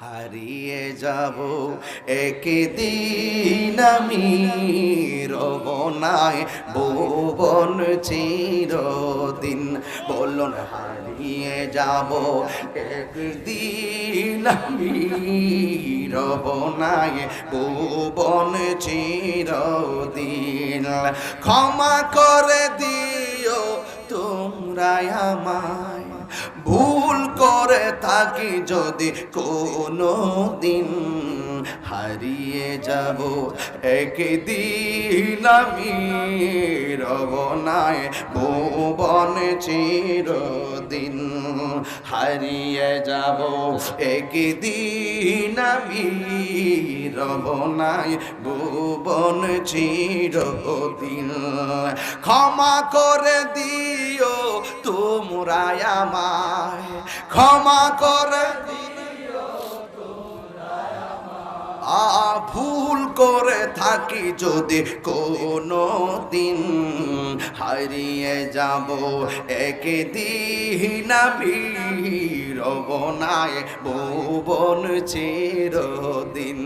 হারিয়ে যাব একদিন আমি, রব নাই ভুবন চিরদিন। বলুন হারিয়ে যাব একদিন আমি, রব নাই ভুবন চিরদিন। ক্ষমা করে দিও তোমরা আমায়, ভুল করে থাকি যদি কোনো দিন। হারিয়ে যাব একদিন আমি, রব নাই ভুবন চিরদিন। হারিয়ে যাব একদিন আমি, রব নাই ভুবন চিরদিন। ক্ষমা করে দিও তোমরা আমায়, ক্ষমা করে ভুল করে থাকি যদি কোনো দিন। হারিয়ে যাব একদিন আমি, রব নাই ভুবন চিরদিন।